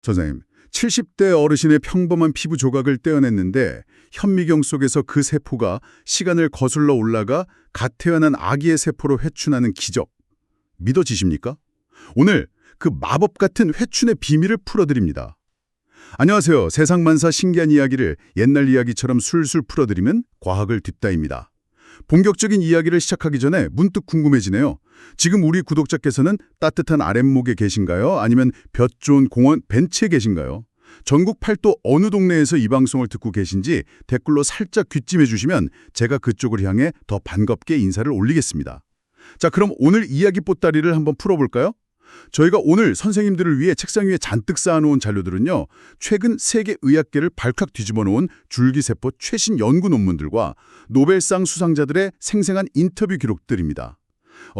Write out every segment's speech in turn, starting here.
선생님, 70대 어르신의 평범한 피부 조각을 떼어냈는데 현미경 속에서 그 세포가 시간을 거슬러 올라가 갓 태어난 아기의 세포로 회춘하는 기적. 믿어지십니까? 오늘 그 마법 같은 회춘의 비밀을 풀어드립니다. 안녕하세요. 세상만사 신기한 이야기를 옛날 이야기처럼 술술 풀어드리면 과학을 뒷따입니다. 본격적인 이야기를 시작하기 전에 문득 궁금해지네요. 지금 우리 구독자께서는 따뜻한 아랫목에 계신가요? 아니면 볕 좋은 공원 벤치에 계신가요? 전국 팔도 어느 동네에서 이 방송을 듣고 계신지 댓글로 살짝 귀찜해 주시면 제가 그쪽을 향해 더 반갑게 인사를 올리겠습니다. 자, 그럼 오늘 이야기 보따리를 한번 풀어볼까요? 저희가 오늘 선생님들을 위해 책상 위에 잔뜩 쌓아놓은 자료들은요, 최근 세계 의학계를 발칵 뒤집어 놓은 줄기세포 최신 연구 논문들과 노벨상 수상자들의 생생한 인터뷰 기록들입니다.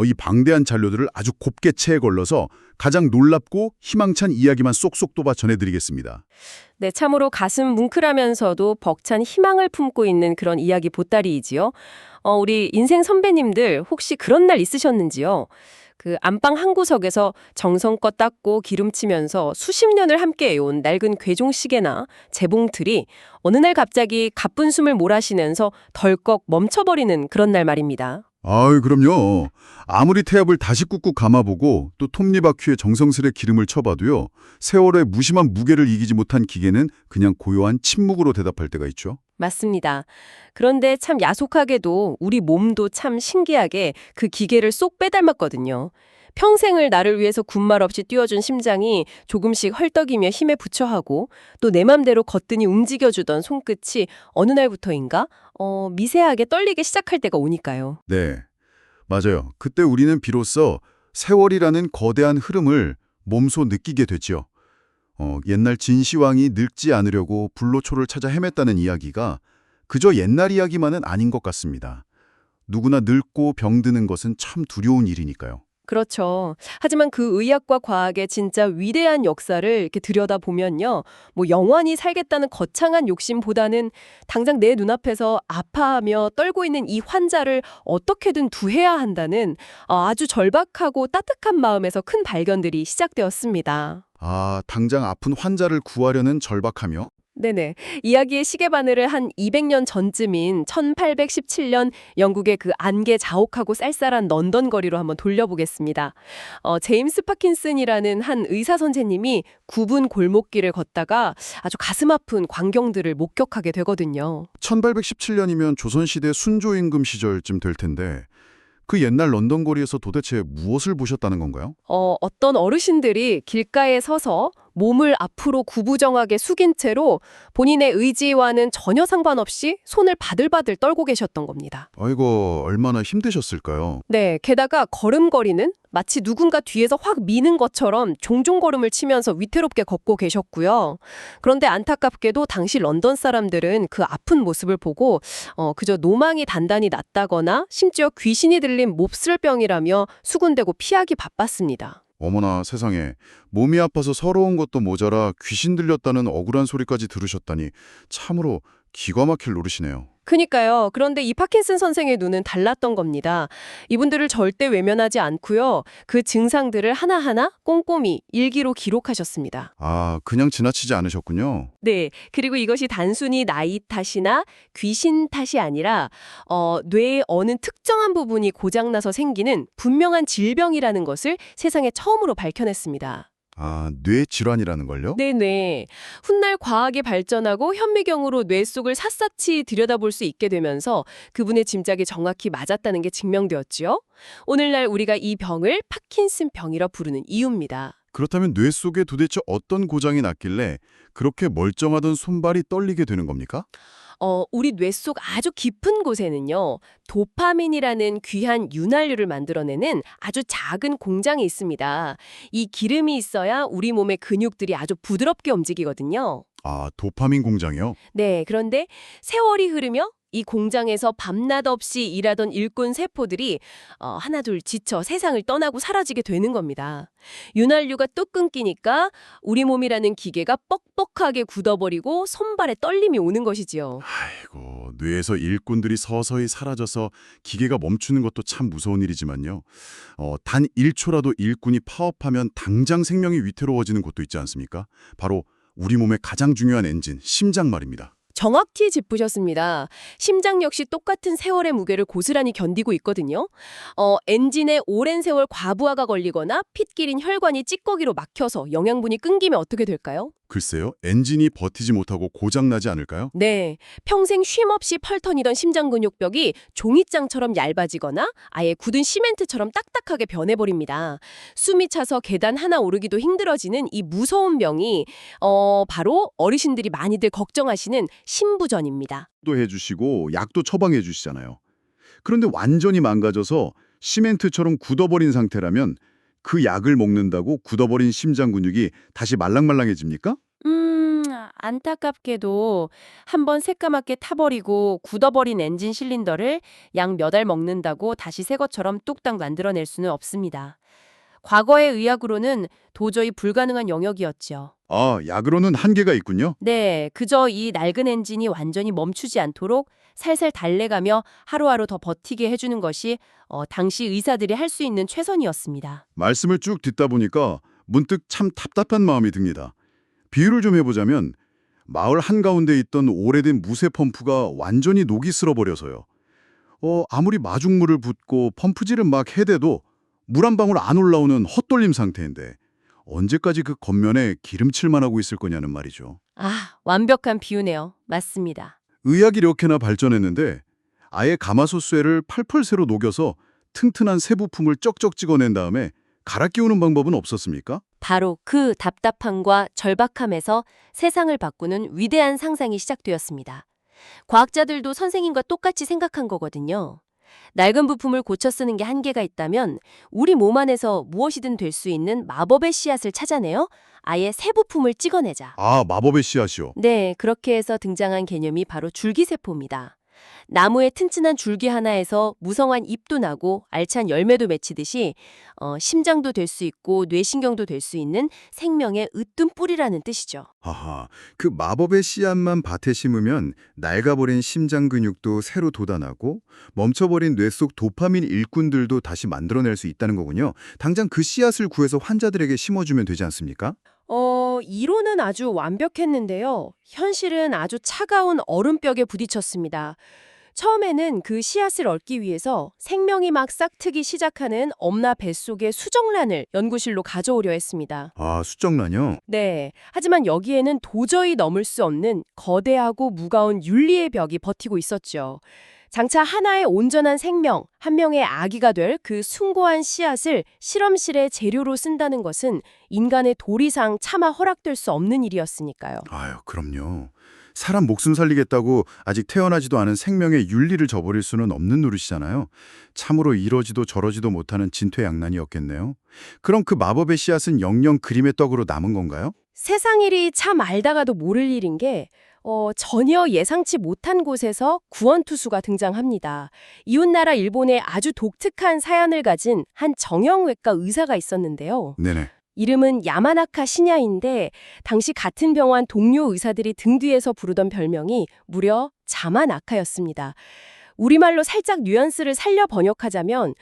이 방대한 자료들을 아주 곱게 체에 걸러서 가장 놀랍고 희망찬 이야기만 쏙쏙 뽑아 전해드리겠습니다. 네, 참으로 가슴 뭉클하면서도 벅찬 희망을 품고 있는 그런 이야기 보따리이지요. 우리 인생 선배님들 혹시 그런 날 있으셨는지요? 그 안방 한 구석에서 정성껏 닦고 기름치면서 수십 년을 함께 해온 낡은 괴종시계나 재봉틀이 어느 날 갑자기 가쁜 숨을 몰아쉬면서 덜컥 멈춰버리는 그런 날 말입니다. 아유, 그럼요. 아무리 태엽을 다시 꾹꾹 감아보고 또 톱니바퀴에 정성스레 기름을 쳐봐도요, 세월의 무심한 무게를 이기지 못한 기계는 그냥 고요한 침묵으로 대답할 때가 있죠. 맞습니다. 그런데 참 야속하게도 우리 몸도 참 신기하게 그 기계를 쏙 빼닮았거든요. 평생을 나를 위해서 군말 없이 뛰어준 심장이 조금씩 헐떡이며 힘에 부처하고 또 내 맘대로 거뜬히 움직여주던 손끝이 어느 날부터인가 미세하게 떨리기 시작할 때가 오니까요. 네, 맞아요. 그때 우리는 비로소 세월이라는 거대한 흐름을 몸소 느끼게 됐죠. 옛날 진시황이 늙지 않으려고 불로초를 찾아 헤맸다는 이야기가 그저 옛날 이야기만은 아닌 것 같습니다. 누구나 늙고 병드는 것은 참 두려운 일이니까요. 그렇죠. 하지만 그 의학과 과학의 진짜 위대한 역사를 이렇게 들여다보면요. 뭐 영원히 살겠다는 거창한 욕심보다는 당장 내 눈앞에서 아파하며 떨고 있는 이 환자를 어떻게든 구해야 한다는 아주 절박하고 따뜻한 마음에서 큰 발견들이 시작되었습니다. 아, 당장 아픈 환자를 구하려는 절박하며? 네네. 이야기의 시계바늘을 한 200년 전쯤인 1817년 영국의 그 안개 자욱하고 쌀쌀한 런던 거리로 한번 돌려보겠습니다. 제임스 파킨슨이라는 한 의사 선생님이 굽은 골목길을 걷다가 아주 가슴 아픈 광경들을 목격하게 되거든요. 1817년이면 조선시대 순조임금 시절쯤 될 텐데 그 옛날 런던 거리에서 도대체 무엇을 보셨다는 건가요? 어떤 어르신들이 길가에 서서 몸을 앞으로 구부정하게 숙인 채로 본인의 의지와는 전혀 상관없이 손을 바들바들 떨고 계셨던 겁니다. 아이고, 얼마나 힘드셨을까요? 네, 게다가 걸음걸이는 마치 누군가 뒤에서 확 미는 것처럼 종종 걸음을 치면서 위태롭게 걷고 계셨고요. 그런데 안타깝게도 당시 런던 사람들은 그 아픈 모습을 보고 그저 노망이 단단히 났다거나 심지어 귀신이 들린 몹쓸병이라며 수군대고 피하기 바빴습니다. 어머나 세상에, 몸이 아파서 서러운 것도 모자라 귀신 들렸다는 억울한 소리까지 들으셨다니 참으로 기가 막힐 노릇이네요. 그니까요. 그런데 이 파킨슨 선생의 눈은 달랐던 겁니다. 이분들을 절대 외면하지 않고요. 그 증상들을 하나하나 꼼꼼히 일기로 기록하셨습니다. 아, 그냥 지나치지 않으셨군요. 네. 그리고 이것이 단순히 나이 탓이나 귀신 탓이 아니라 뇌의 어느 특정한 부분이 고장나서 생기는 분명한 질병이라는 것을 세상에 처음으로 밝혀냈습니다. 아, 뇌 질환이라는 걸요? 네네. 훗날 과학이 발전하고 현미경으로 뇌 속을 샅샅이 들여다볼 수 있게 되면서 그분의 짐작이 정확히 맞았다는 게 증명되었지요. 오늘날 우리가 이 병을 파킨슨 병이라 부르는 이유입니다. 그렇다면 뇌 속에 도대체 어떤 고장이 났길래 그렇게 멀쩡하던 손발이 떨리게 되는 겁니까? 우리 뇌 속 아주 깊은 곳에는요, 도파민이라는 귀한 윤활유를 만들어내는 아주 작은 공장이 있습니다. 이 기름이 있어야 우리 몸의 근육들이 아주 부드럽게 움직이거든요. 아, 도파민 공장이요? 네, 그런데 세월이 흐르며 이 공장에서 밤낮 없이 일하던 일꾼 세포들이 하나둘 지쳐 세상을 떠나고 사라지게 되는 겁니다. 윤활유가 뚝 끊기니까 우리 몸이라는 기계가 뻑뻑하게 굳어버리고 손발에 떨림이 오는 것이지요. 아이고, 뇌에서 일꾼들이 서서히 사라져서 기계가 멈추는 것도 참 무서운 일이지만요. 단 1초라도 일꾼이 파업하면 당장 생명이 위태로워지는 곳도 있지 않습니까? 바로 우리 몸의 가장 중요한 엔진, 심장 말입니다. 정확히 짚으셨습니다. 심장 역시 똑같은 세월의 무게를 고스란히 견디고 있거든요. 엔진에 오랜 세월 과부하가 걸리거나 핏길인 혈관이 찌꺼기로 막혀서 영양분이 끊기면 어떻게 될까요? 글쎄요, 엔진이 버티지 못하고 고장나지 않을까요? 네, 평생 쉼없이 펄턴이던 심장 근육벽이 종이장처럼 얇아지거나 아예 굳은 시멘트처럼 딱딱하게 변해버립니다. 숨이 차서 계단 하나 오르기도 힘들어지는 이 무서운 병이 바로 어르신들이 많이들 걱정하시는 심부전입니다. 도 해주시고 약도 처방해 주시잖아요. 그런데 완전히 망가져서 시멘트처럼 굳어버린 상태라면 그 약을 먹는다고 굳어버린 심장 근육이 다시 말랑말랑해집니까? 안타깝게도 한번 새까맣게 타버리고 굳어버린 엔진 실린더를 약 몇 알 먹는다고 다시 새 것처럼 뚝딱 만들어낼 수는 없습니다. 과거의 의학으로는 도저히 불가능한 영역이었죠. 아, 약으로는 한계가 있군요. 네, 그저 이 낡은 엔진이 완전히 멈추지 않도록 살살 달래가며 하루하루 더 버티게 해주는 것이 당시 의사들이 할 수 있는 최선이었습니다. 말씀을 쭉 듣다 보니까 문득 참 답답한 마음이 듭니다. 비유를 좀 해보자면 마을 한가운데 있던 오래된 무쇠 펌프가 완전히 녹이 쓸어버려서요. 아무리 마중물을 붓고 펌프질을 막 해대도 물 한 방울 안 올라오는 헛돌림 상태인데 언제까지 그 겉면에 기름칠만 하고 있을 거냐는 말이죠. 아, 완벽한 비유네요. 맞습니다. 의학이 이렇게나 발전했는데 아예 가마솥쇠를 팔팔 새로 녹여서 튼튼한 새 부품을 쩍쩍 찍어낸 다음에 갈아 끼우는 방법은 없었습니까? 바로 그 답답함과 절박함에서 세상을 바꾸는 위대한 상상이 시작되었습니다. 과학자들도 선생님과 똑같이 생각한 거거든요. 낡은 부품을 고쳐 쓰는 게 한계가 있다면 우리 몸 안에서 무엇이든 될 수 있는 마법의 씨앗을 찾아내어 아예 새 부품을 찍어내자. 아, 마법의 씨앗이요. 네, 그렇게 해서 등장한 개념이 바로 줄기세포입니다. 나무의 튼튼한 줄기 하나에서 무성한 잎도 나고 알찬 열매도 맺히듯이 심장도 될 수 있고 뇌신경도 될 수 있는 생명의 으뜸 뿌리라는 뜻이죠. 하하, 그 마법의 씨앗만 밭에 심으면 낡아버린 심장 근육도 새로 돋아나고 멈춰버린 뇌 속 도파민 일꾼들도 다시 만들어낼 수 있다는 거군요. 당장 그 씨앗을 구해서 환자들에게 심어주면 되지 않습니까? 이론은 아주 완벽했는데요. 현실은 아주 차가운 얼음벽에 부딪혔습니다. 처음에는 그 씨앗을 얻기 위해서 생명이 막 싹트기 시작하는 엄마 뱃속의 수정란을 연구실로 가져오려 했습니다. 아, 수정란요? 네. 하지만 여기에는 도저히 넘을 수 없는 거대하고 무거운 윤리의 벽이 버티고 있었죠. 장차 하나의 온전한 생명, 한 명의 아기가 될 그 숭고한 씨앗을 실험실의 재료로 쓴다는 것은 인간의 도리상 차마 허락될 수 없는 일이었으니까요. 아유, 그럼요. 사람 목숨 살리겠다고 아직 태어나지도 않은 생명의 윤리를 저버릴 수는 없는 노릇이잖아요. 참으로 이러지도 저러지도 못하는 진퇴양난이었겠네요. 그럼 그 마법의 씨앗은 영영 그림의 떡으로 남은 건가요? 세상 일이 참 알다가도 모를 일인 게 전혀 예상치 못한 곳에서 구원투수가 등장합니다. 이웃나라 일본에 아주 독특한 사연을 가진 한 정형외과 의사가 있었는데요. 네네. 이름은 야마나카 시냐인데 당시 같은 병원 동료 의사들이 등 뒤에서 부르던 별명이 무려 자마나카였습니다. 우리말로 살짝 뉘앙스를 살려 번역하자면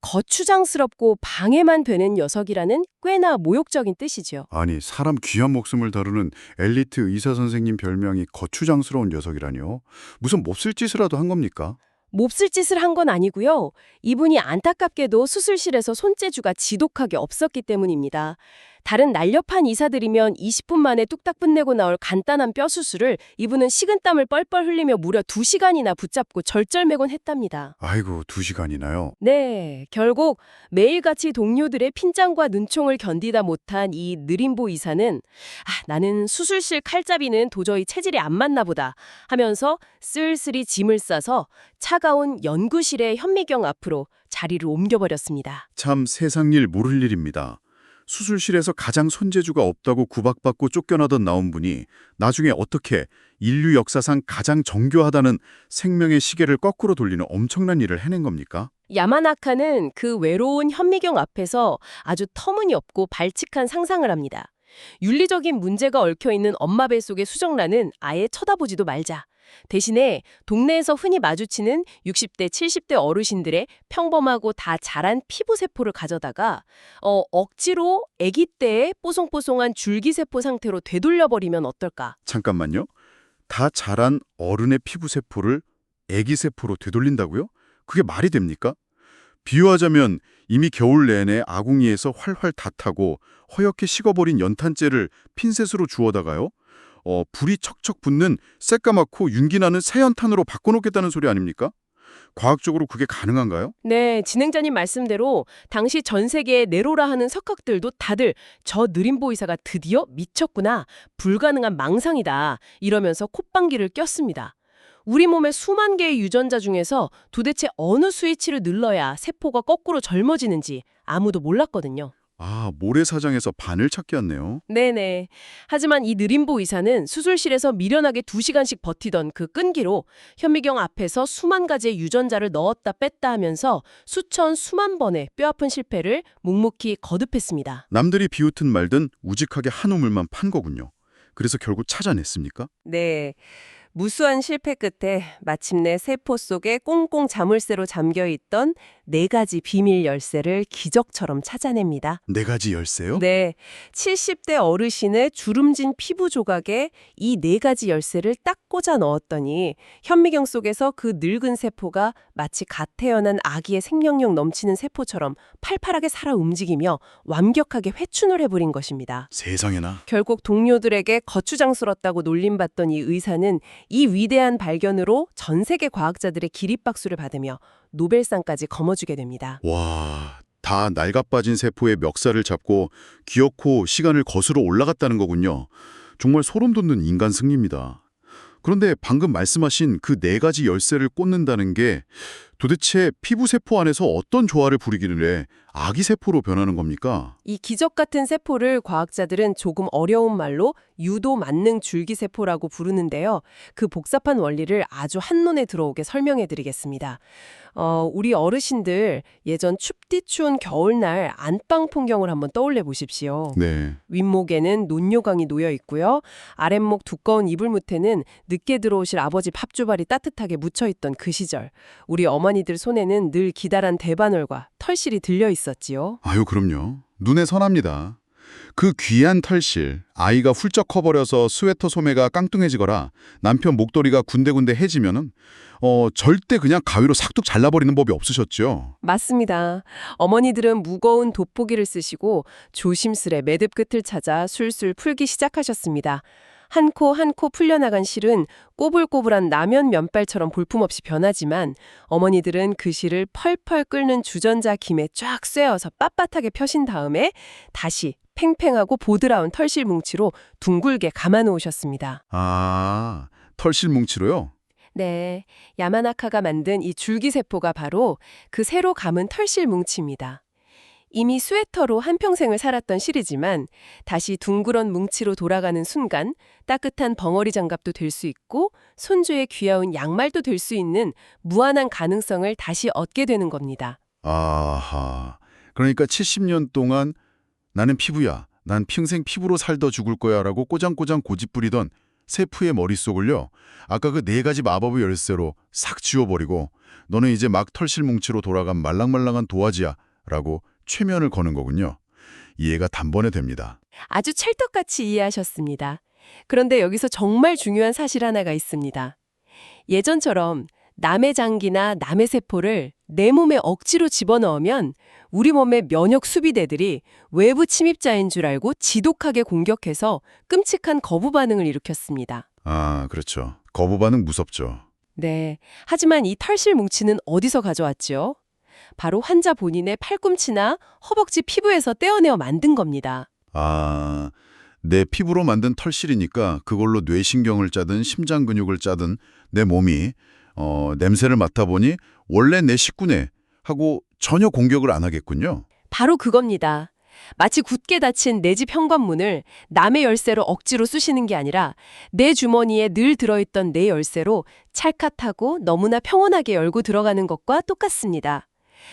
거추장스럽고 방해만 되는 녀석이라는 꽤나 모욕적인 뜻이죠. 아니, 사람 귀한 목숨을 다루는 엘리트 의사 선생님 별명이 거추장스러운 녀석이라뇨. 무슨 몹쓸 짓이라도 한 겁니까? 몹쓸 짓을 한 건 아니고요. 이분이 안타깝게도 수술실에서 손재주가 지독하게 없었기 때문입니다. 다른 날렵한 의사들이면 20분 만에 뚝딱 끝내고 나올 간단한 뼈 수술을 이분은 식은땀을 뻘뻘 흘리며 무려 2시간이나 붙잡고 절절매곤 했답니다. 아이고, 2시간이나요? 네, 결국 매일같이 동료들의 핀잔과 눈총을 견디다 못한 이 느림보 의사는 나는 수술실 칼잡이는 도저히 체질이 안 맞나 보다 하면서 쓸쓸히 짐을 싸서 차가운 연구실의 현미경 앞으로 자리를 옮겨버렸습니다. 참 세상 일 모를 일입니다. 수술실에서 가장 손재주가 없다고 구박받고 쫓겨나던 나온 분이 나중에 어떻게 인류 역사상 가장 정교하다는 생명의 시계를 거꾸로 돌리는 엄청난 일을 해낸 겁니까? 야마나카는 그 외로운 현미경 앞에서 아주 터무니없고 발칙한 상상을 합니다. 윤리적인 문제가 얽혀있는 엄마 뱃속의 수정란은 아예 쳐다보지도 말자. 대신에 동네에서 흔히 마주치는 60대, 70대 어르신들의 평범하고 다 자란 피부세포를 가져다가 억지로 아기 때의 뽀송뽀송한 줄기세포 상태로 되돌려버리면 어떨까? 잠깐만요. 다 자란 어른의 피부세포를 아기세포로 되돌린다고요? 그게 말이 됩니까? 비유하자면 이미 겨울 내내 아궁이에서 활활 다 타고 허옇게 식어버린 연탄재를 핀셋으로 주워다가요. 불이 척척 붙는 새까맣고 윤기나는 새 연탄으로 바꿔놓겠다는 소리 아닙니까? 과학적으로 그게 가능한가요? 네, 진행자님 말씀대로 당시 전 세계의 네로라 하는 석학들도 다들 저 느림보 의사가 드디어 미쳤구나, 불가능한 망상이다 이러면서 콧방귀를 꼈습니다. 우리 몸의 수만 개의 유전자 중에서 도대체 어느 스위치를 눌러야 세포가 거꾸로 젊어지는지 아무도 몰랐거든요. 아, 모래사장에서 바늘 찾기였네요. 네네. 하지만 이 느림보 의사는 수술실에서 미련하게 2시간씩 버티던 그 끈기로 현미경 앞에서 수만 가지의 유전자를 넣었다 뺐다 하면서 수만 번의 뼈아픈 실패를 묵묵히 거듭했습니다. 남들이 비웃든 말든 우직하게 한 우물만 판 거군요. 그래서 결국 찾아냈습니까? 네. 무수한 실패 끝에 마침내 세포 속에 꽁꽁 자물쇠로 잠겨있던 4가지 비밀 열쇠를 기적처럼 찾아냅니다. 4가지 열쇠요? 네, 70대 어르신의 주름진 피부 조각에 이 4가지 열쇠를 딱 꽂아 넣었더니 현미경 속에서 그 늙은 세포가 마치 갓 태어난 아기의 생명력 넘치는 세포처럼 팔팔하게 살아 움직이며 완벽하게 회춘을 해버린 것입니다. 세상에나. 결국 동료들에게 거추장스럽다고 놀림받던 이 의사는 이 위대한 발견으로 전 세계 과학자들의 기립박수를 받으며 노벨상까지 거머쥐게 됩니다. 와, 다 낡아빠진 세포의 멱살을 잡고 기어코 시간을 거스러 올라갔다는 거군요. 정말 소름 돋는 인간 승리입니다. 그런데 방금 말씀하신 그 4가지 열쇠를 꽂는다는 게 도대체 피부세포 안에서 어떤 조화를 부리길래 아기세포로 변하는 겁니까? 이 기적 같은 세포를 과학자들은 조금 어려운 말로 유도 만능 줄기세포라고 부르는데요. 그 복잡한 원리를 아주 한눈에 들어오게 설명해 드리겠습니다. 우리 어르신들 예전 춥디 추운 겨울날 안방 풍경을 한번 떠올려 보십시오. 네. 윗목에는 논요강이 놓여 있고요. 아랫목 두꺼운 이불무태는 늦게 들어오실 아버지 밥주발이 따뜻하게 묻혀있던 그 시절. 우리 어머니들 손에는 늘 기다란 대바늘과 털실이 들려 있었지요. 아유, 그럼요. 눈에 선합니다. 그 귀한 털실, 아이가 훌쩍 커버려서 스웨터 소매가 깡뚱해지거나 남편 목도리가 군데군데 해지면은 절대 그냥 가위로 싹둑 잘라버리는 법이 없으셨죠. 맞습니다. 어머니들은 무거운 돋보기를 쓰시고 조심스레 매듭 끝을 찾아 술술 풀기 시작하셨습니다. 한 코 한 코 풀려나간 실은 꼬불꼬불한 라면 면발처럼 볼품없이 변하지만 어머니들은 그 실을 펄펄 끓는 주전자 김에 쫙 쐬어서 빳빳하게 펴신 다음에 다시 팽팽하고 보드라운 털실 뭉치로 둥글게 감아놓으셨습니다. 아, 털실 뭉치로요? 네, 야마나카가 만든 이 줄기세포가 바로 그 새로 감은 털실 뭉치입니다. 이미 스웨터로 한평생을 살았던 실이지만 다시 둥그런 뭉치로 돌아가는 순간 따뜻한 벙어리 장갑도 될 수 있고 손주의 귀여운 양말도 될 수 있는 무한한 가능성을 다시 얻게 되는 겁니다. 아하, 그러니까 70년 동안 나는 피부야, 난 평생 피부로 살다 죽을 거야 라고 꼬장꼬장 고집부리던 세프의 머릿속을요, 아까 그 4가지 마법의 열쇠로 싹 지워버리고 너는 이제 막 털실 뭉치로 돌아간 말랑말랑한 도화지야 라고 최면을 거는 거군요. 이해가 단번에 됩니다. 아주 찰떡같이 이해하셨습니다. 그런데 여기서 정말 중요한 사실 하나가 있습니다. 예전처럼 남의 장기나 남의 세포를 내 몸에 억지로 집어넣으면 우리 몸의 면역 수비대들이 외부 침입자인 줄 알고 지독하게 공격해서 끔찍한 거부 반응을 일으켰습니다. 아, 그렇죠. 거부 반응 무섭죠. 네. 하지만 이 털실 뭉치는 어디서 가져왔죠? 바로 환자 본인의 팔꿈치나 허벅지 피부에서 떼어내어 만든 겁니다. 아, 내 피부로 만든 털실이니까 그걸로 뇌신경을 짜든 심장 근육을 짜든 내 몸이 냄새를 맡아보니 원래 내 식구네 하고 전혀 공격을 안 하겠군요. 바로 그겁니다. 마치 굳게 닫힌 내 집 현관문을 남의 열쇠로 억지로 쑤시는 게 아니라 내 주머니에 늘 들어있던 내 열쇠로 찰칵하고 너무나 평온하게 열고 들어가는 것과 똑같습니다.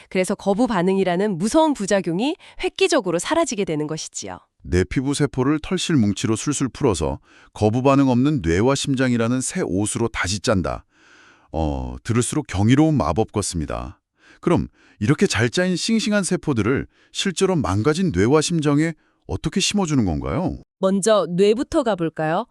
그래서 거부 반응이라는 무서운 부작용이 획기적으로 사라지게 되는 것이지요. 내 피부 세포를 털실 뭉치로 술술 풀어서 거부 반응 없는 뇌와 심장이라는 새 옷으로 다시 짠다. 들을수록 경이로운 마법 같습니다. 그럼 이렇게 잘 짜인 싱싱한 세포들을 실제로 망가진 뇌와 심장에 어떻게 심어주는 건가요? 먼저 뇌부터 가볼까요?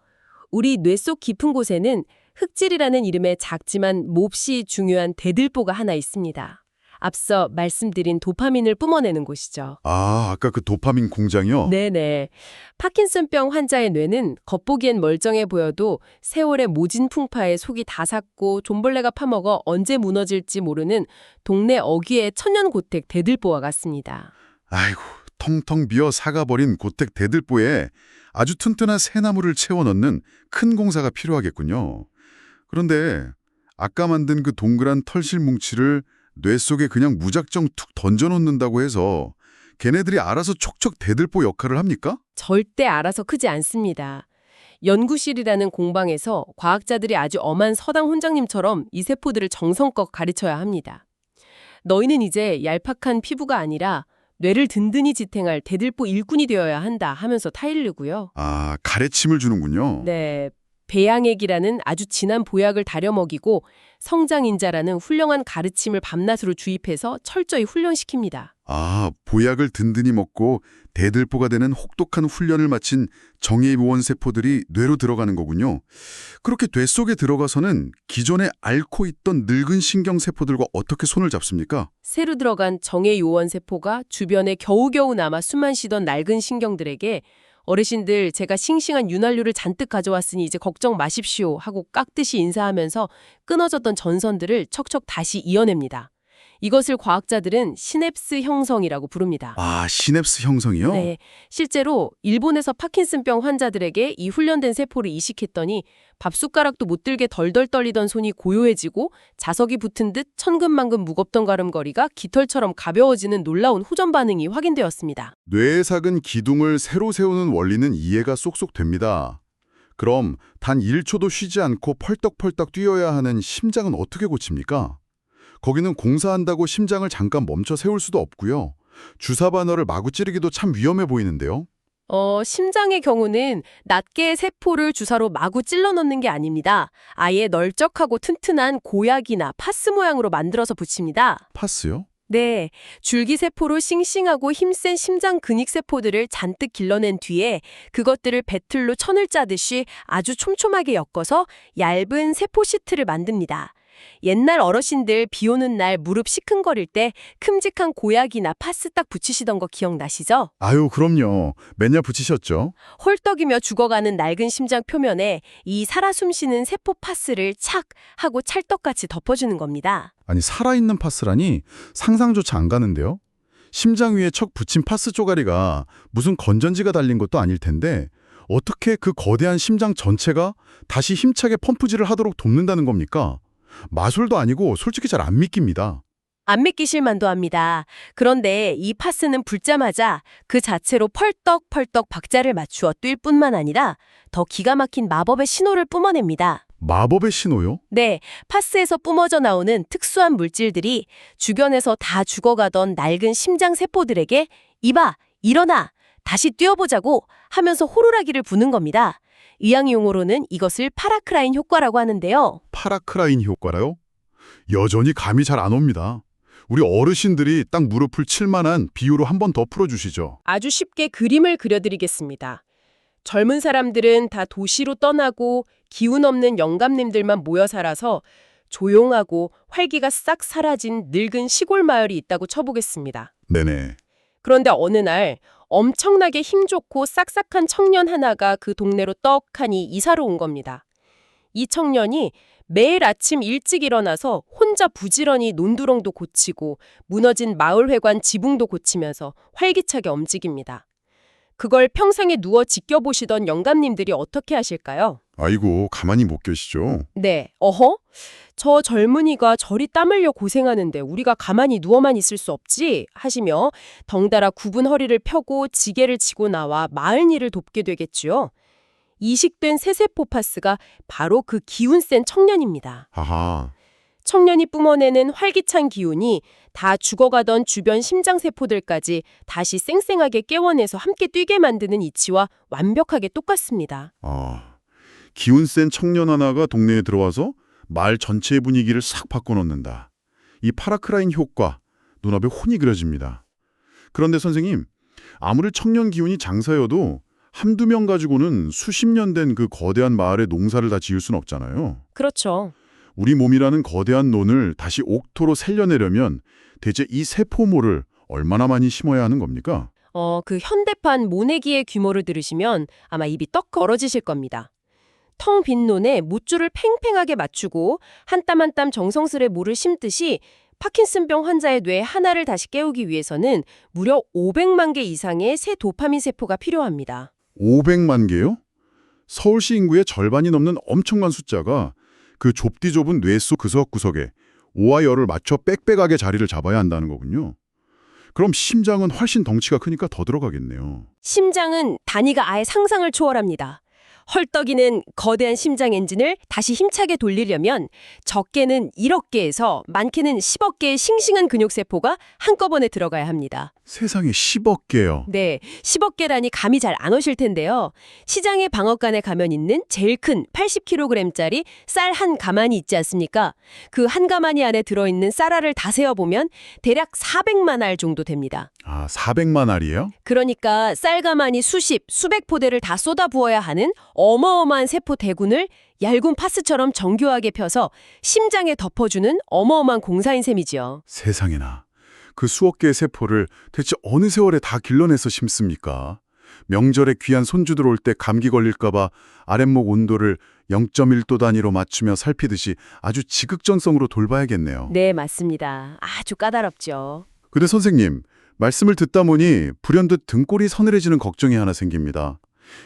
우리 뇌 속 깊은 곳에는 흑질이라는 이름의 작지만 몹시 중요한 대들보가 하나 있습니다. 앞서 말씀드린 도파민을 뿜어내는 곳이죠. 아까 그 도파민 공장이요? 네네. 파킨슨병 환자의 뇌는 겉보기엔 멀쩡해 보여도 세월의 모진 풍파에 속이 다 삭고 존벌레가 파먹어 언제 무너질지 모르는 동네 어귀의 천연고택 대들보와 같습니다. 아이고, 텅텅 비어 사가버린 고택 대들보에 아주 튼튼한 새나무를 채워넣는 큰 공사가 필요하겠군요. 그런데 아까 만든 그 동그란 털실 뭉치를 뇌 속에 그냥 무작정 툭 던져놓는다고 해서 걔네들이 알아서 촉촉 대들보 역할을 합니까? 절대 알아서 크지 않습니다. 연구실이라는 공방에서 과학자들이 아주 엄한 서당 훈장님처럼 이 세포들을 정성껏 가르쳐야 합니다. 너희는 이제 얄팍한 피부가 아니라 뇌를 든든히 지탱할 대들보 일꾼이 되어야 한다 하면서 타일르고요. 가래침을 주는군요. 네, 배양액이라는 아주 진한 보약을 다려 먹이고 성장인자라는 훌륭한 가르침을 밤낮으로 주입해서 철저히 훈련시킵니다. 보약을 든든히 먹고 대들보가 되는 혹독한 훈련을 마친 정예요원 세포들이 뇌로 들어가는 거군요. 그렇게 뇌 속에 들어가서는 기존에 앓고 있던 늙은 신경세포들과 어떻게 손을 잡습니까? 새로 들어간 정예 요원 세포가 주변에 겨우겨우 남아 숨만 쉬던 낡은 신경들에게 어르신들 제가 싱싱한 윤활유를 잔뜩 가져왔으니 이제 걱정 마십시오 하고 깍듯이 인사하면서 끊어졌던 전선들을 척척 다시 이어냅니다. 이것을 과학자들은 시냅스 형성이라고 부릅니다. 시냅스 형성이요? 네, 실제로 일본에서 파킨슨병 환자들에게 이 훈련된 세포를 이식했더니 밥숟가락도 못 들게 덜덜 떨리던 손이 고요해지고 자석이 붙은 듯 천근만근 무겁던 가름거리가 깃털처럼 가벼워지는 놀라운 후전 반응이 확인되었습니다. 뇌에 삭은 기둥을 새로 세우는 원리는 이해가 쏙쏙 됩니다. 그럼 단 1초도 쉬지 않고 펄떡펄떡 뛰어야 하는 심장은 어떻게 고칩니까? 거기는 공사한다고 심장을 잠깐 멈춰 세울 수도 없고요. 주사 바늘을 마구 찌르기도 참 위험해 보이는데요. 심장의 경우는 낱개의 세포를 주사로 마구 찔러 넣는 게 아닙니다. 아예 널쩍하고 튼튼한 고약이나 파스 모양으로 만들어서 붙입니다. 파스요? 네, 줄기세포로 싱싱하고 힘센 심장 근육세포들을 잔뜩 길러낸 뒤에 그것들을 배틀로 천을 짜듯이 아주 촘촘하게 엮어서 얇은 세포 시트를 만듭니다. 옛날 어르신들 비 오는 날 무릎 시큰거릴 때 큼직한 고약이나 파스 딱 붙이시던 거 기억나시죠? 그럼요. 맨날 붙이셨죠. 홀떡이며 죽어가는 낡은 심장 표면에 이 살아 숨쉬는 세포 파스를 착 하고 찰떡같이 덮어주는 겁니다. 아니, 살아있는 파스라니 상상조차 안 가는데요. 심장 위에 척 붙인 파스 쪼가리가 무슨 건전지가 달린 것도 아닐 텐데 어떻게 그 거대한 심장 전체가 다시 힘차게 펌프질을 하도록 돕는다는 겁니까? 마술도 아니고 솔직히 잘 안 믿깁니다. 안 믿기실 만도 합니다. 그런데 이 파스는 붙자마자 그 자체로 펄떡펄떡 박자를 맞추어 뛸 뿐만 아니라 더 기가 막힌 마법의 신호를 뿜어냅니다. 마법의 신호요? 네, 파스에서 뿜어져 나오는 특수한 물질들이 주변에서 다 죽어가던 낡은 심장 세포들에게 이봐, 일어나, 다시 뛰어보자고 하면서 호루라기를 부는 겁니다. 의학 용어로는 이것을 파라크라인 효과라고 하는데요. 파라크라인 효과라요? 여전히 감이 잘 안 옵니다. 우리 어르신들이 딱 무릎을 칠 만한 비유로 한 번 더 풀어주시죠. 아주 쉽게 그림을 그려드리겠습니다. 젊은 사람들은 다 도시로 떠나고 기운 없는 영감님들만 모여 살아서 조용하고 활기가 싹 사라진 늙은 시골 마을이 있다고 쳐보겠습니다. 네네. 그런데 어느 날 엄청나게 힘 좋고 싹싹한 청년 하나가 그 동네로 떡하니 이사를 온 겁니다. 이 청년이 매일 아침 일찍 일어나서 혼자 부지런히 논두렁도 고치고 무너진 마을회관 지붕도 고치면서 활기차게 움직입니다. 그걸 평상에 누워 지켜보시던 영감님들이 어떻게 하실까요? 아이고, 가만히 못 계시죠. 네, 저 젊은이가 저리 땀 흘려 고생하는데 우리가 가만히 누워만 있을 수 없지 하시며 덩달아 굽은 허리를 펴고 지게를 지고 나와 마을 일을 돕게 되겠지요. 이식된 새세포 파스가 바로 그 기운 센 청년입니다. 아하. 청년이 뿜어내는 활기찬 기운이 다 죽어가던 주변 심장세포들까지 다시 쌩쌩하게 깨워내서 함께 뛰게 만드는 이치와 완벽하게 똑같습니다. 기운 센 청년 하나가 동네에 들어와서 마을 전체의 분위기를 싹 바꿔놓는다. 이 파라크라인 효과, 눈앞에 혼이 그려집니다. 그런데 선생님, 아무리 청년 기운이 장사여도 한두 명 가지고는 수십 년 된 그 거대한 마을의 농사를 다 지을 순 없잖아요. 그렇죠. 우리 몸이라는 거대한 논을 다시 옥토로 살려내려면 대체 이 세포모를 얼마나 많이 심어야 하는 겁니까? 그 현대판 모내기의 규모를 들으시면 아마 입이 떡 벌어지실 겁니다. 텅 빈 논에 묻줄을 팽팽하게 맞추고 한 땀 한 땀 정성스레 물을 심듯이 파킨슨병 환자의 뇌 하나를 다시 깨우기 위해서는 무려 500만 개 이상의 새 도파민 세포가 필요합니다. 500만 개요? 서울시 인구의 절반이 넘는 엄청난 숫자가 그 좁디 좁은 뇌 속 구석구석에 오와 열을 맞춰 빽빽하게 자리를 잡아야 한다는 거군요. 그럼 심장은 훨씬 덩치가 크니까 더 들어가겠네요. 심장은 단위가 아예 상상을 초월합니다. 헐떡이는 거대한 심장 엔진을 다시 힘차게 돌리려면 적게는 1억 개에서 많게는 10억 개의 싱싱한 근육세포가 한꺼번에 들어가야 합니다. 세상에 10억 개요. 네, 10억 개라니 감이 잘 안 오실 텐데요. 시장의 방앗간에 가면 있는 제일 큰 80kg짜리 쌀 한 가마니 있지 않습니까? 그 한 가마니 안에 들어있는 쌀알을 다 세어보면 대략 400만 알 정도 됩니다. 400만 알이에요? 그러니까 쌀 가마니 수백 포대를 다 쏟아부어야 하는 어마어마한 세포 대군을 얇은 파스처럼 정교하게 펴서 심장에 덮어주는 어마어마한 공사인 셈이지요. 세상에나. 그 수억 개의 세포를 대체 어느 세월에 다 길러내서 심습니까? 명절에 귀한 손주들 올 때 감기 걸릴까 봐 아랫목 온도를 0.1도 단위로 맞추며 살피듯이 아주 지극정성으로 돌봐야겠네요. 네, 맞습니다. 아주 까다롭죠. 근데 선생님, 말씀을 듣다 보니 불현듯 등골이 서늘해지는 걱정이 하나 생깁니다.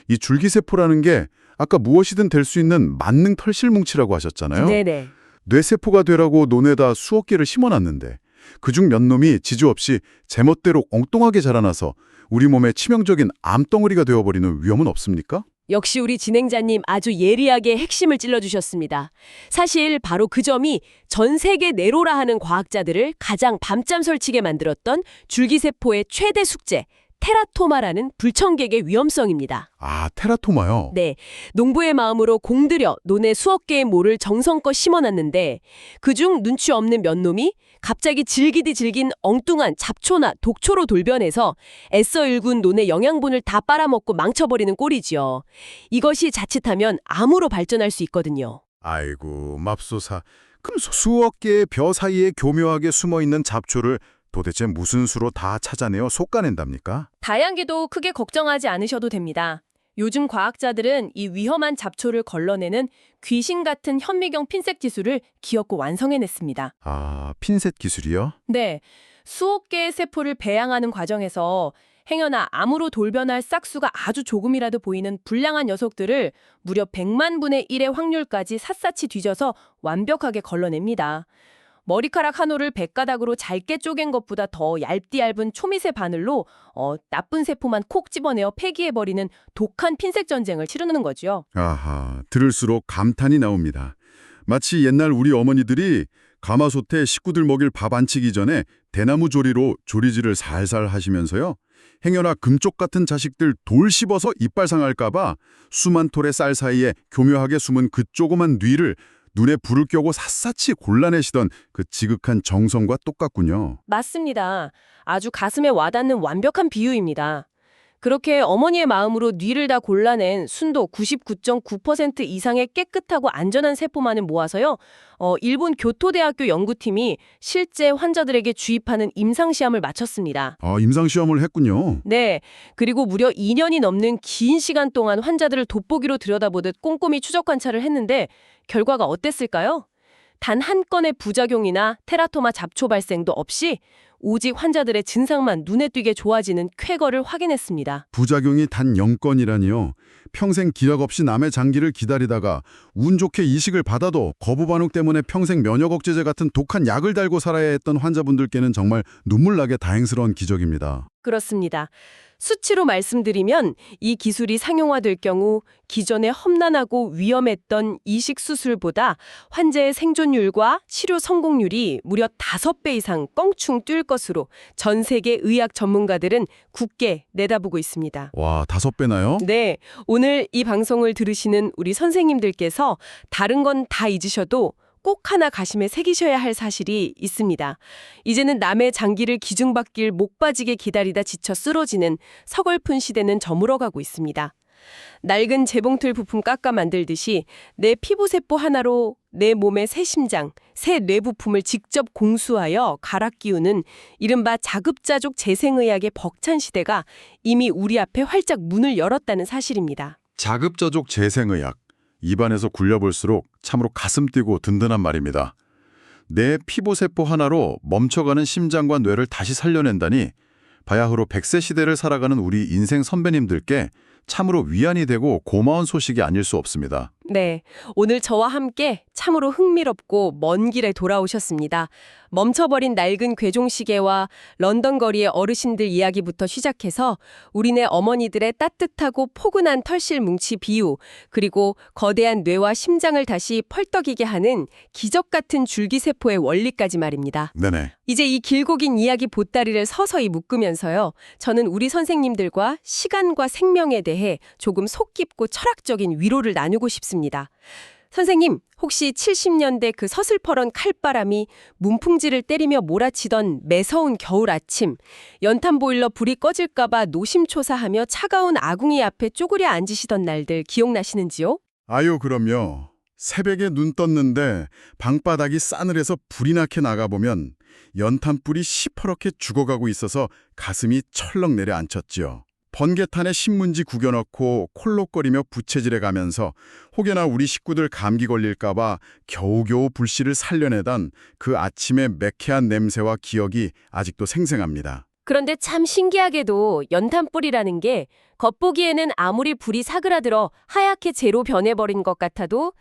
이 줄기세포라는 게 아까 무엇이든 될 수 있는 만능 털실뭉치라고 하셨잖아요. 네네. 뇌세포가 되라고 논에다 수억 개를 심어놨는데 그중 몇 놈이 지주 없이 제멋대로 엉뚱하게 자라나서 우리 몸에 치명적인 암덩어리가 되어버리는 위험은 없습니까? 역시 우리 진행자님 아주 예리하게 핵심을 찔러주셨습니다. 사실 바로 그 점이 전 세계 내로라 하는 과학자들을 가장 밤잠 설치게 만들었던 줄기세포의 최대 숙제, 테라토마라는 불청객의 위험성입니다. 테라토마요? 네, 농부의 마음으로 공들여 논에 수억 개의 모를 정성껏 심어놨는데 그중 눈치 없는 몇 놈이 갑자기 질기디 질긴 엉뚱한 잡초나 독초로 돌변해서 애써 일군 논의 영양분을 다 빨아먹고 망쳐버리는 꼴이지요. 이것이 자칫하면 암으로 발전할 수 있거든요. 아이고 맙소사. 그럼 수억 개의 벼 사이에 교묘하게 숨어있는 잡초를 도대체 무슨 수로 다 찾아내어 솎아낸답니까? 다양기도 크게 걱정하지 않으셔도 됩니다. 요즘 과학자들은 이 위험한 잡초를 걸러내는 귀신 같은 현미경 핀셋 기술을 기어코 완성해냈습니다. 핀셋 기술이요? 네, 수억 개의 세포를 배양하는 과정에서 행여나 암으로 돌변할 싹수가 아주 조금이라도 보이는 불량한 녀석들을 무려 100만 분의 1의 확률까지 샅샅이 뒤져서 완벽하게 걸러냅니다. 머리카락 한 올을 100가닥으로 잘게 쪼갠 것보다 더 얇디 얇은 초미세 바늘로 나쁜 세포만 콕 집어내어 폐기해버리는 독한 핀셋 전쟁을 치르는 거죠. 들을수록 감탄이 나옵니다. 마치 옛날 우리 어머니들이 가마솥에 식구들 먹일 밥 안 치기 전에 대나무 조리로 조리질을 살살 하시면서요. 행여나 금쪽 같은 자식들 돌 씹어서 이빨 상할까 봐 수만 톨의 쌀 사이에 교묘하게 숨은 그 조그만 뉘를 눈에 불을 껴고 샅샅이 골라내시던 그 지극한 정성과 똑같군요. 맞습니다. 아주 가슴에 와닿는 완벽한 비유입니다. 그렇게 어머니의 마음으로 뉘를 다 골라낸 순도 99.9% 이상의 깨끗하고 안전한 세포만을 모아서요. 일본 교토대학교 연구팀이 실제 환자들에게 주입하는 임상시험을 마쳤습니다. 임상시험을 했군요. 네, 그리고 무려 2년이 넘는 긴 시간 동안 환자들을 돋보기로 들여다보듯 꼼꼼히 추적 관찰을 했는데 결과가 어땠을까요? 단 한 건의 부작용이나 테라토마 잡초 발생도 없이 오직 환자들의 증상만 눈에 띄게 좋아지는 쾌거를 확인했습니다. 부작용이 단 0건이라니요. 평생 기약 없이 남의 장기를 기다리다가 운 좋게 이식을 받아도 거부 반응 때문에 평생 면역 억제제 같은 독한 약을 달고 살아야 했던 환자분들께는 정말 눈물 나게 다행스러운 기적입니다. 그렇습니다. 수치로 말씀드리면 이 기술이 상용화될 경우 기존에 험난하고 위험했던 이식 수술보다 환자의 생존율과 치료 성공률이 무려 5배 이상 껑충 뛸 것으로 전 세계 의학 전문가들은 굳게 내다보고 있습니다. 와, 5배나요? 네, 오늘 이 방송을 들으시는 우리 선생님들께서 다른 건 다 잊으셔도 꼭 하나 가심에 새기셔야 할 사실이 있습니다. 이제는 남의 장기를 기증받길 목 빠지게 기다리다 지쳐 쓰러지는 서글픈 시대는 저물어가고 있습니다. 낡은 재봉틀 부품 깎아 만들듯이 내 피부세포 하나로 내 몸의 새 심장, 새 뇌부품을 직접 공수하여 갈아 끼우는 이른바 자급자족 재생의학의 벅찬 시대가 이미 우리 앞에 활짝 문을 열었다는 사실입니다. 자급자족 재생의학. 입안에서 굴려볼수록 참으로 가슴 뛰고 든든한 말입니다. 내 피부세포 하나로 멈춰가는 심장과 뇌를 다시 살려낸다니 바야흐로 100세 시대를 살아가는 우리 인생 선배님들께 참으로 위안이 되고 고마운 소식이 아닐 수 없습니다. 네, 오늘 저와 함께 참으로 흥미롭고 먼 길에 돌아오셨습니다. 멈춰버린 낡은 괴종시계와 런던 거리의 어르신들 이야기부터 시작해서 우리네 어머니들의 따뜻하고 포근한 털실 뭉치 비유, 그리고 거대한 뇌와 심장을 다시 펄떡이게 하는 기적 같은 줄기세포의 원리까지 말입니다. 네네. 이제 이 길고 긴 이야기 보따리를 서서히 묶으면서요. 저는 우리 선생님들과 시간과 생명에 대해 조금 속 깊고 철학적인 위로를 나누고 싶습니다. 선생님, 혹시 70년대 그 서슬퍼런 칼바람이 문풍지를 때리며 몰아치던 매서운 겨울 아침, 연탄 보일러 불이 꺼질까봐 노심초사하며 차가운 아궁이 앞에 쪼그려 앉으시던 날들 기억나시는지요? 아유, 그럼요. 새벽에 눈 떴는데 방바닥이 싸늘해서 불이 나게 나가보면 연탄불이 시퍼렇게 죽어가고 있어서 가슴이 철렁 내려앉혔지요. 번개탄에 신문지 구겨넣고 콜록거리며 부채질해가면서 혹여나 우리 식구들 감기 걸릴까봐 겨우겨우 불씨를 살려내던 그 아침의 매캐한 냄새와 기억이 아직도 생생합니다. 그런데 참 신기하게도 연탄불이라는 게 겉보기에는 아무리 불이 사그라들어 하얗게 재로 변해버린 것 같아도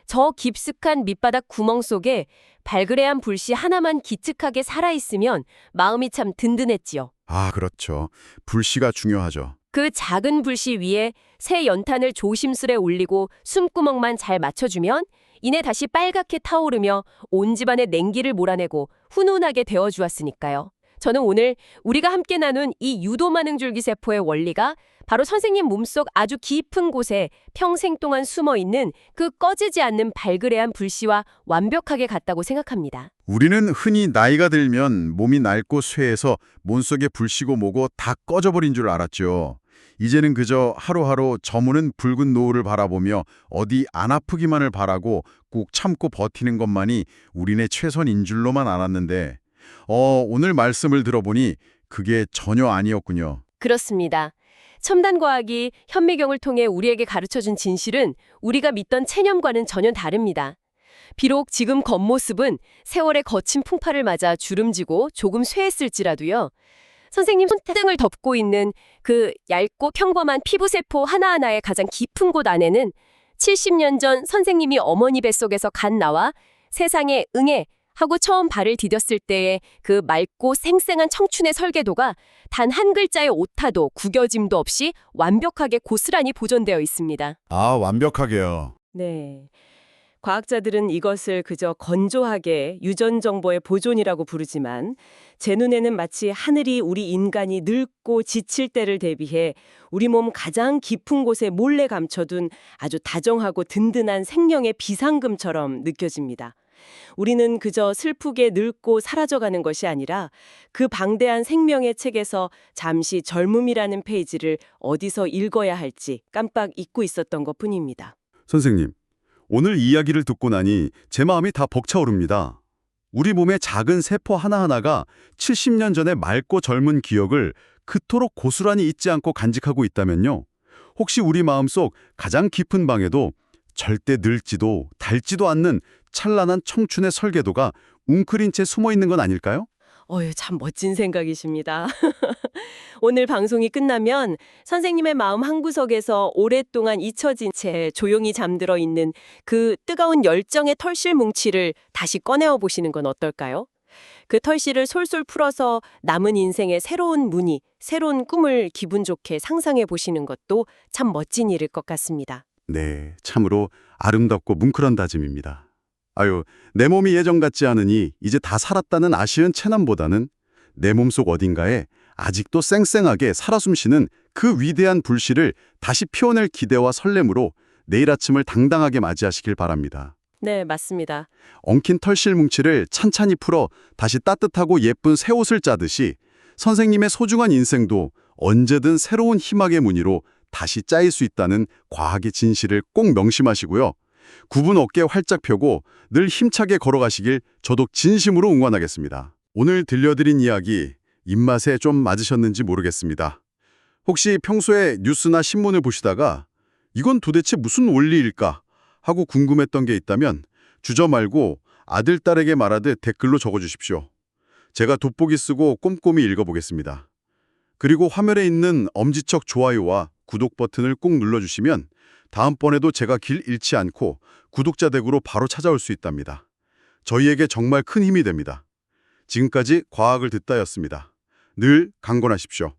저 깊숙한 밑바닥 구멍 속에 발그레한 불씨 하나만 기특하게 살아있으면 마음이 참 든든했지요. 아, 그렇죠. 불씨가 중요하죠. 그 작은 불씨 위에 새 연탄을 조심스레 올리고 숨구멍만 잘 맞춰주면 이내 다시 빨갛게 타오르며 온 집안의 냉기를 몰아내고 훈훈하게 데워주었으니까요. 저는 오늘 우리가 함께 나눈 이 유도만능 줄기세포의 원리가 바로 선생님 몸속 아주 깊은 곳에 평생 동안 숨어있는 그 꺼지지 않는 발그레한 불씨와 완벽하게 같다고 생각합니다. 우리는 흔히 나이가 들면 몸이 낡고 쇠해서 몸속에 불씨고 뭐고 다 꺼져버린 줄 알았죠. 이제는 그저 하루하루 저무는 붉은 노을을 바라보며 어디 안 아프기만을 바라고 꾹 참고 버티는 것만이 우리네 최선인 줄로만 알았는데 오늘 말씀을 들어보니 그게 전혀 아니었군요. 그렇습니다. 첨단 과학이 현미경을 통해 우리에게 가르쳐준 진실은 우리가 믿던 체념과는 전혀 다릅니다. 비록 지금 겉모습은 세월의 거친 풍파를 맞아 주름지고 조금 쇠했을지라도요. 선생님 손등을 덮고 있는 그 얇고 평범한 피부세포 하나하나의 가장 깊은 곳 안에는 70년 전 선생님이 어머니 뱃속에서 갓 나와 세상에 응애 하고 처음 발을 디뎠을 때의 그 맑고 생생한 청춘의 설계도가 단 한 글자의 오타도 구겨짐도 없이 완벽하게 고스란히 보존되어 있습니다. 아, 완벽하게요. 네. 과학자들은 이것을 그저 건조하게 유전 정보의 보존이라고 부르지만 제 눈에는 마치 하늘이 우리 인간이 늙고 지칠 때를 대비해 우리 몸 가장 깊은 곳에 몰래 감춰둔 아주 다정하고 든든한 생명의 비상금처럼 느껴집니다. 우리는 그저 슬프게 늙고 사라져가는 것이 아니라 그 방대한 생명의 책에서 잠시 젊음이라는 페이지를 어디서 읽어야 할지 깜빡 잊고 있었던 것뿐입니다. 선생님, 오늘 이야기를 듣고 나니 제 마음이 다 벅차오릅니다. 우리 몸의 작은 세포 하나하나가 70년 전의 맑고 젊은 기억을 그토록 고스란히 잊지 않고 간직하고 있다면요. 혹시 우리 마음속 가장 깊은 방에도 절대 늙지도 닳지도 않는 찬란한 청춘의 설계도가 웅크린 채 숨어 있는 건 아닐까요? 참 멋진 생각이십니다. 오늘 방송이 끝나면 선생님의 마음 한구석에서 오랫동안 잊혀진 채 조용히 잠들어 있는 그 뜨거운 열정의 털실 뭉치를 다시 꺼내어 보시는 건 어떨까요? 그 털실을 솔솔 풀어서 남은 인생의 새로운 무늬, 새로운 꿈을 기분 좋게 상상해 보시는 것도 참 멋진 일일 것 같습니다. 네, 참으로 아름답고 뭉클한 다짐입니다. 아유, 내 몸이 예전 같지 않으니 이제 다 살았다는 아쉬운 체남보다는 내 몸속 어딘가에 아직도 쌩쌩하게 살아 숨쉬는 그 위대한 불씨를 다시 피워낼 기대와 설렘으로 내일 아침을 당당하게 맞이하시길 바랍니다. 네, 맞습니다. 엉킨 털실 뭉치를 찬찬히 풀어 다시 따뜻하고 예쁜 새 옷을 짜듯이 선생님의 소중한 인생도 언제든 새로운 희망의 무늬로 다시 짜일 수 있다는 과학의 진실을 꼭 명심하시고요. 굽은 어깨 활짝 펴고 늘 힘차게 걸어가시길 저도 진심으로 응원하겠습니다. 오늘 들려드린 이야기 입맛에 좀 맞으셨는지 모르겠습니다. 혹시 평소에 뉴스나 신문을 보시다가 이건 도대체 무슨 원리일까 하고 궁금했던 게 있다면 주저 말고 아들, 딸에게 말하듯 댓글로 적어주십시오. 제가 돋보기 쓰고 꼼꼼히 읽어보겠습니다. 그리고 화면에 있는 엄지척 좋아요와 구독 버튼을 꼭 눌러주시면 다음번에도 제가 길 잃지 않고 구독자 댁으로 바로 찾아올 수 있답니다. 저희에게 정말 큰 힘이 됩니다. 지금까지 과학을 듣다였습니다. 늘 강건하십시오.